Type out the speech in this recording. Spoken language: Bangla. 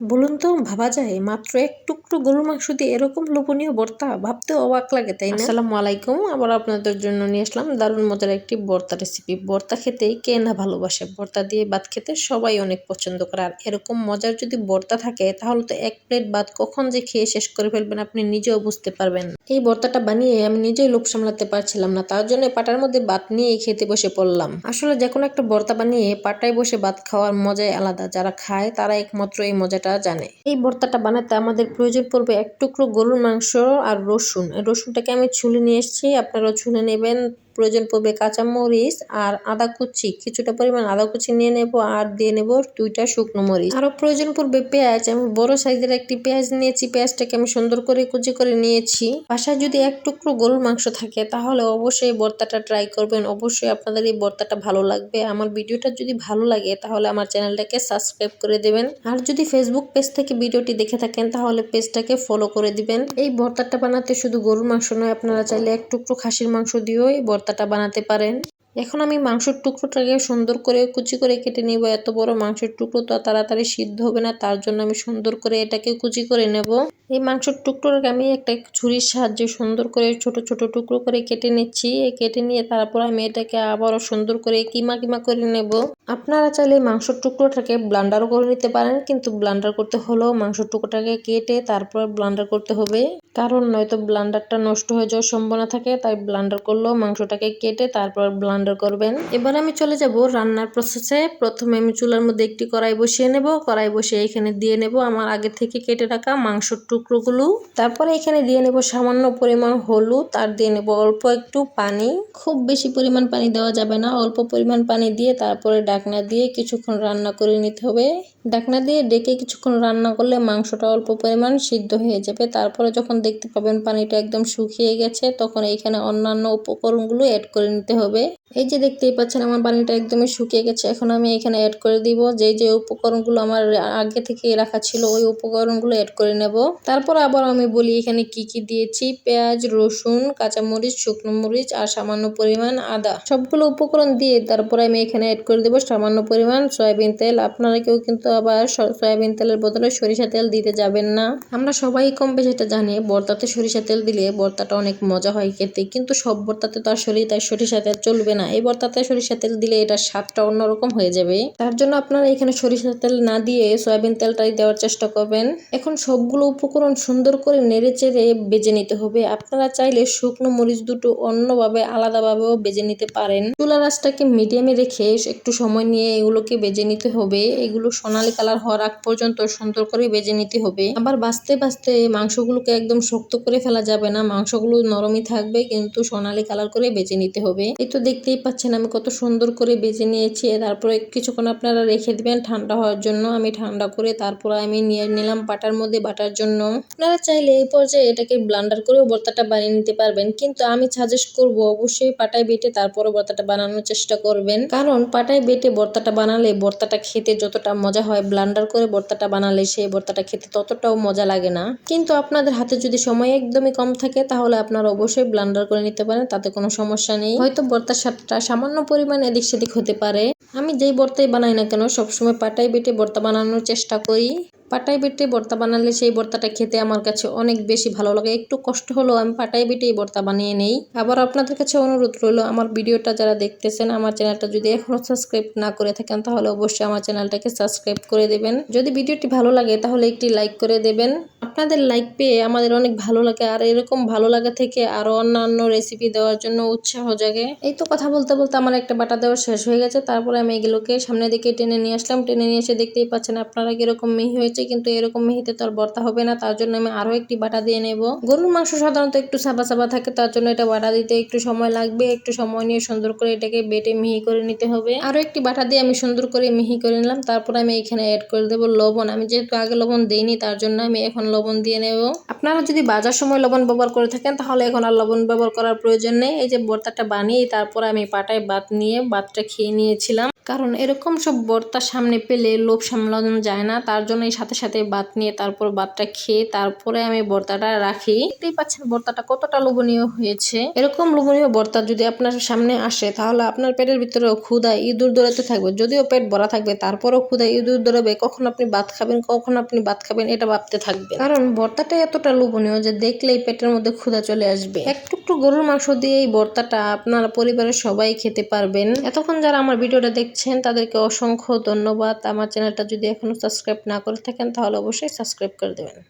বলুন তো ভাবা যায় মাত্র এক টুকরো গরুর মাংস দিয়ে এরকম লোভনীয় ভর্তা ভাবতে অবাক লাগে তাই না? আসসালামু আলাইকুম, আবার আপনাদের জন্য নিয়ে আসলাম দারুণ মজার একটি ভর্তা রেসিপি। ভর্তা খেতে কে না ভালোবাসে, ভর্তা দিয়ে ভাত খেতে সবাই অনেক পছন্দ করে। আর এরকম মজার যদি ভর্তা থাকে তাহলে তো এক প্লেট ভাত কখন যে খেয়ে শেষ করে ফেলবেন আপনি নিজেও বুঝতে পারবেন। এই ভর্তাটা বানিয়ে আমি নিজেই লোভ সামলাতে পারছিলাম না, তার জন্য পাটার মধ্যে ভাত নিয়ে খেতে বসে পড়লাম। আসলে যে কোনো একটা ভর্তা বানিয়ে পাটায় বসে ভাত খাওয়ার মজাই আলাদা, যারা খায় তারা একমাত্র এই মজাটা জানে। এই ভর্তাটা বানাতে আমাদের প্রয়োজন পড়বে এক টুকরো গরুর মাংস আর রসুন। রসুনটাকে আমি ছুলে নিয়ে এসেছি, আপনারাও ছুলে নেবেন। প্রয়োজন পড়বে কাঁচামরিচ আর আদা কুচি, কিছুটা পরিমাণ আদা কুচি নিয়ে নেব আর দিয়ে নেব 2টা শুকনো মরিচ। আরো প্রয়োজন পড়বে পেঁয়াজ, আমি বড় সাইজের একটি পেঁয়াজ নিয়েছি, পেঁয়াজটাকে আমি সুন্দর করে কুচি করে নিয়েছি। বাসায় যদি এক টুকরো গরুর মাংস থাকে তাহলে অবশ্যই ভর্তাটা ট্রাই করবেন, অবশ্যই আপনাদের এই ভর্তাটা ভালো লাগবে। আমার ভিডিওটা যদি ভালো লাগে তাহলে আমার চ্যানেলটাকে সাবস্ক্রাইব করে দেবেন, আর যদি ফেসবুক পেজ থেকে ভিডিওটি দেখে থাকেন তাহলে পেজটাকে ফলো করে দিবেন। এই ভর্তাটা বানাতে শুধু গরুর মাংস নয়, আপনারা চাইলে এক টুকরো খাসির মাংস দিয়েও এই ভর্তাটা বানাতে পারেন। এখন আমি মাংসের টুকরোটাকে সুন্দর করে কুচি করে কেটে নিব। এত বড় মাংসের টুকরো তো তাড়াতাড়ি সিদ্ধ হবে না, তার জন্য আমি সুন্দর করে এটাকে কুচি করে নেব। এই মাংসের টুকরোটাকে আমি একটা ছুরির সাহায্যে সুন্দর করে ছোট ছোট টুকরো করে কেটে নিচ্ছি। কেটে নিয়ে তারপর আমি এটাকে আবারও সুন্দর করে কিমা কিমা করে নেব। আপনারা চাইলে মাংসের টুকরোটাকে ব্লান্ডারও করে নিতে পারেন, কিন্তু ব্লান্ডার করতে হলেও মাংসের টুকরোটাকে কেটে তারপর ব্লান্ডার করতে হবে, কারণ নয়তো ব্লান্ডারটা নষ্ট হয়ে যাওয়ার সম্ভাবনা থাকে। তাই ব্লান্ডার করলেও মাংসটাকে কেটে তারপর ব্লান্ডার করবেন। এবার আমি চলে যাব রান্নার প্রসেসে। প্রথমে আমি চুলার মধ্যে একটি কড়াই বসিয়ে নেব। কড়াই বসিয়ে এখানে দিয়ে নেব আমার আগে থেকে কেটে রাখা মাংসের টুকরোগুলো। তারপরে এখানে দিয়ে নেব সামান্য পরিমাণ হলুদ, আর দিয়ে নেব অল্প একটু পানি। খুব বেশি পরিমাণ পানি দেওয়া যাবে না, অল্প পরিমাণ পানি দিয়ে তারপরে ঢাকনা দিয়ে কিছুক্ষণ রান্না করে নিতে হবে। ঢাকনা দিয়ে ডেকে কিছুক্ষণ রান্না করলে মাংসটা অল্প পরিমাণ সিদ্ধ হয়ে যাবে। তারপরে যখন দেখতে পাবেন পানিটা একদম শুকিয়ে গেছে, তখন এইখানে অন্যান্য উপকরণগুলো অ্যাড করে নিতে হবে। এই যে দেখতেই পাচ্ছেন আমার পানিটা একদমই শুকিয়ে গেছে। এখন আমি এখানে অ্যাড করে দিব যে উপকরণগুলো আমার আগে থেকে রাখা ছিল, ওই উপকরণগুলো অ্যাড করে নেব। তারপর আবার আমি বলি এখানে কি কি দিয়েছি। পেঁয়াজ, রসুন, কাঁচামরিচ, শুকনো মরিচ আর সামান্য পরিমাণ আদা, সবগুলো উপকরণ দিয়ে তারপরে আমি এখানে অ্যাড করে দেবো সামান্য পরিমাণ সয়াবিন তেল। আপনারা কেউ কিন্তু আবার সয়াবিন তেলের বদলে সরিষা তেল দিতে যাবেন না। আমরা সবাই কম বেশি এটা জানি ভর্তাতে সরিষা তেল দিলে ভর্তাটা অনেক মজা হয় খেতে, কিন্তু সব ভর্তাতে তো আর সরিষা তেল চলবে না। এই ভর্তাতে সরিষা তেল দিলে এটার স্বাদটা অন্যরকম হয়ে যাবে। তার জন্য আপনারা এখানে সরিষা তেল না দিয়ে সয়াবিন তেলটাই দেওয়ার চেষ্টা করবেন। এখন সবগুলো উপকরণ সুন্দর করে নেড়ে চেড়ে বেজে নিতে হবে। আপনারা চাইলে শুকনো মরিচ দুটো অন্যভাবে আলাদাভাবেও বেজে নিতে পারেন। চুলার আঁচটাকে মিডিয়ামে রেখে একটু সময় নিয়ে এগুলোকে বেজে নিতে হবে। এগুলো সোনালী কালার হওয়ার আগ পর্যন্ত সুন্দর করে বেজে নিতে হবে। আবার বাছতে বাছতে মাংসগুলোকে একদম শক্ত করে ফেলা যাবে না, মাংসগুলো নরমই থাকবে, কিন্তু সোনালী কালার করে বেজে নিতে হবে। এই তো দেখতেই পাচ্ছেন আমি কত সুন্দর করে বেজে নিয়েছি। তারপরে কিছুক্ষণ আপনারা রেখে দিবেন ঠান্ডা হওয়ার জন্য। আমি ঠান্ডা করে তারপর আমি নিয়ে নিলাম পাটার মধ্যে বাটার জন্য। আপনারা চাইলে এই পর্যায়ে এটাকে ব্লান্ডার করেও ভর্তাটা বানিয়ে নিতে পারবেন, কিন্তু আমি সাজেস্ট করব অবশ্যই পাটায় বেটে তারপরে ভর্তাটা বানানোর চেষ্টা করবেন, কারণ পাটায় বেটে ভর্তাটা বানালে ভর্তাটা খেতে যতটা মজা হয় ব্লান্ডার করে ভর্তাটা বানালে সেই ভর্তাটা খেতে ততটাও মজা লাগে না। কিন্তু আপনাদের হাতে যদি সময় একদমই কম থাকে তাহলে আপনারা অবশ্যই ব্লান্ডার করে নিতে পারেন, তাতে কোনো সমস্যা নেই। হয়তো ভর্তার স্বাদটা সামান্য পরিমাণ এদিক সেদিক হতে পারে। আমি যেই ভর্তাই বানাই না কেন সবসময় পাটায় বেটে ভর্তা বানানোর চেষ্টা করি। পাটায় বেটে ভর্তা বানালে সেই ভর্তাটা খেতে আমার কাছে অনেক বেশি ভালো লাগে। একটু কষ্ট হলেও আমি পাটায় বেটেই ভর্তা বানিয়ে নেই। আবার আপনাদের কাছে অনুরোধ রইল, আমার ভিডিওটা যারা দেখতেছেন আমার চ্যানেলটা যদি এখনো সাবস্ক্রাইব না করে থাকেন তাহলে অবশ্যই আমার চ্যানেলটাকে সাবস্ক্রাইব করে দেবেন। যদি ভিডিওটি ভালো লাগে তাহলে একটি লাইক করে দেবেন। আপনাদের লাইক পেয়ে আমাদের অনেক ভালো লাগে, আর এরকম ভালো লাগা থেকে আরো অন্যান্য রেসিপি দেওয়ার জন্য উৎসাহ জাগে। এই তো কথা বলতে বলতে আমার একটা বাটা দেওয়া শেষ হয়ে গেছে। তারপরে আমি এগুলোকে সামনের দিকে টেনে নিয়ে আসলাম। টেনে নিয়ে এসে দেখতেই পাচ্ছেন আপনারা কিরকম মিহি হয়েছে, কিন্তু এরকম মিহিতে তো আর ভর্তা হবে না, তার জন্য আমি আরো একটি বাটা দিয়ে নেব। গরুর মাংস সাধারণত একটু সাবা সাবা থাকে, তার জন্য এটা বাটা দিতে একটু সময় লাগবে। একটু সময় নিয়ে সুন্দর করে এটাকে বেটে মিহি করে নিতে হবে। আরো একটি বাটা দিয়ে আমি সুন্দর করে মিহি করে নিলাম। তারপর আমি এখানে অ্যাড করে দেবো লবণ। আমি যেহেতু আগে লবণ দেইনি তার জন্য আমি এখন লবণ লবণ দিয়ে নেব। আপনারা যদি ভাজার সময় লবণ ব্যবহার করে থাকেন তাহলে এখন আর লবণ ব্যবহার করার প্রয়োজন নেই। এই যে ভর্তাটা বানিয়ে তারপর আমি পাটায় ভাত নিয়ে ভাতটা খেয়ে নিয়েছিলাম, কারণ এরকম সব ভর্তা সামনে পেলে লোভ সামলানো যায় না। তার জন্য এই সাথে সাথে ভাত নিয়ে তারপর ভাতটা খেয়ে তারপরে আমি ভর্তাটা রাখি। দেখতেই পাচ্ছেন ভর্তাটা কতটা লোভনীয় হয়েছে। এরকম লোভনীয় ভর্তা যদি আপনার সামনে আসে তাহলে আপনার পেটের ভিতরেও ক্ষুধা ইঁদুর দৌড়াতে থাকবে। যদিও পেট ভরা থাকবে তারপরও ক্ষুধা ইঁদুর দৌড়াবে, কখন আপনি ভাত খাবেন এটা ভাবতে থাকবেন। কারণ ভর্তাটা এতটা লোভনীয় যে দেখলেই পেটের মধ্যে ক্ষুধা চলে আসবে। একটু গরুর মাংস দিয়ে এই ভর্তাটা আপনারা পরিবারের সবাই খেতে পারবেন। এতক্ষণ যারা আমার ভিডিওটা দেখছেন তাদেরকে অসংখ্য ধন্যবাদ। আমার চ্যানেলটা যদি এখনো সাবস্ক্রাইব না করে থাকেন তাহলে অবশ্যই সাবস্ক্রাইব করে দেবেন।